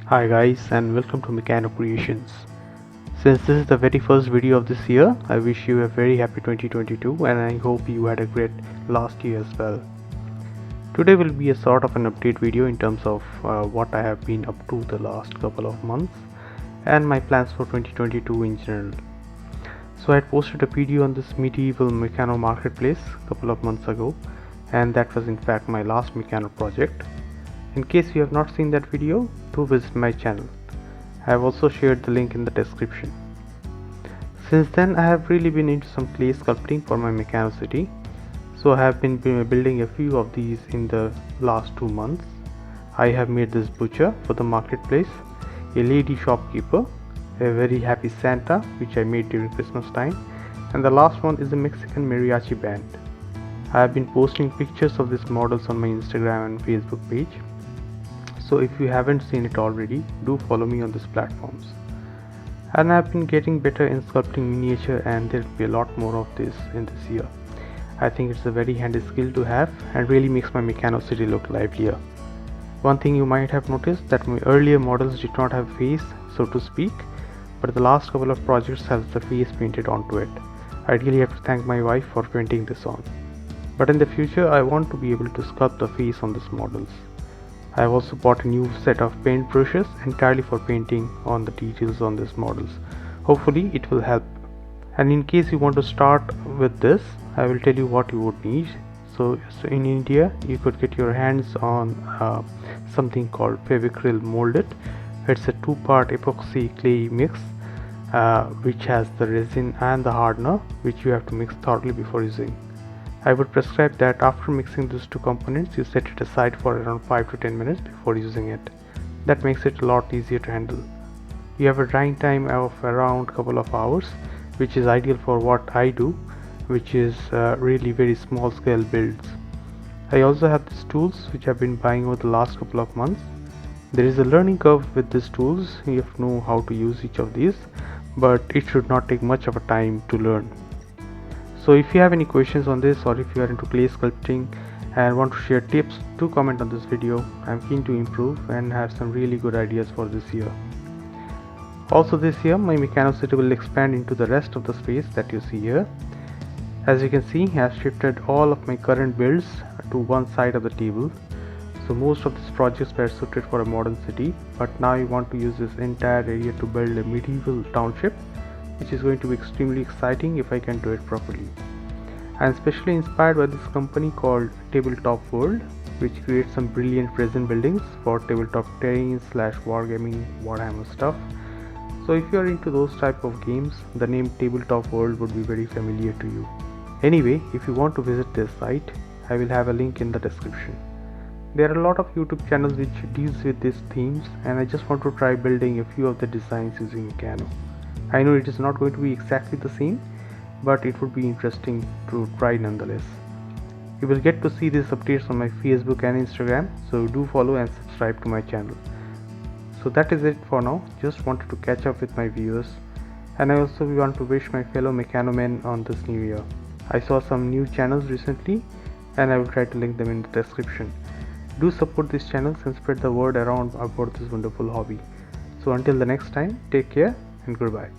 Hi guys, and welcome to Meccano Creations. Since this is the very first video of this year, I wish you a very happy 2022 and I hope you had a great last year as well. Today will be a sort of an update video in terms of what I have been up to the last couple of months and my plans for 2022 in general. So I had posted a video on this medieval Meccano marketplace a couple of months ago, and that was in fact my last Meccano project. In case you have not seen that video, do visit my channel. I have also shared the link in the description. Since then I have really been into some clay sculpting for my Meccano City. So I have been building a few of these in the last 2 months. I have made this butcher for the marketplace, a lady shopkeeper, a very happy Santa which I made during Christmas time, and the last one is a Mexican mariachi band. I have been posting pictures of these models on my Instagram and Facebook page. So if you haven't seen it already, do follow me on these platforms. And I've been getting better in sculpting miniature, and there'll be a lot more of this in this year. I think it's a very handy skill to have and really makes my Meccano City look livelier. One thing you might have noticed that my earlier models did not have face, so to speak, but the last couple of projects have the face painted onto it. I really have to thank my wife for painting this on. But in the future I want to be able to sculpt the face on these models. I have also bought a new set of paint brushes entirely for painting on the details on these models. Hopefully it will help. And in case you want to start with this, I will tell you what you would need. So in India you could get your hands on something called Fevicryl molded. It's a 2-part epoxy clay mix which has the resin and the hardener, which you have to mix thoroughly before using. I would prescribe that after mixing these two components you set it aside for around 5 to 10 minutes before using it. That makes it a lot easier to handle. You have a drying time of around couple of hours, which is ideal for what I do, which is really very small scale builds. I also have these tools which I've been buying over the last couple of months. There is a learning curve with these tools. You have to know how to use each of these, but it should not take much of a time to learn. So if you have any questions on this, or if you are into clay sculpting and want to share tips, do comment on this video. I'm keen to improve and have some really good ideas for this year. Also this year my Meccano City will expand into the rest of the space that you see here. As you can see, I have shifted all of my current builds to one side of the table. So most of these projects were suited for a modern city, but now I want to use this entire area to build a medieval township, which is going to be extremely exciting if I can do it properly. I am especially inspired by this company called Tabletop World, which creates some brilliant resin buildings for tabletop terrain / wargaming, Warhammer stuff. So if you are into those type of games, the name Tabletop World would be very familiar to you. Anyway, if you want to visit this site, I will have a link in the description. There are a lot of YouTube channels which deals with these themes, and I just want to try building a few of the designs using Meccano. I know it is not going to be exactly the same, but it would be interesting to try nonetheless. You will get to see these updates on my Facebook and Instagram, so do follow and subscribe to my channel. So that is it for now. Just wanted to catch up with my viewers, and I also want to wish my fellow Meccano men on this new year. I saw some new channels recently, and I will try to link them in the description. Do support these channels and spread the word around about this wonderful hobby. So until the next time, take care and goodbye.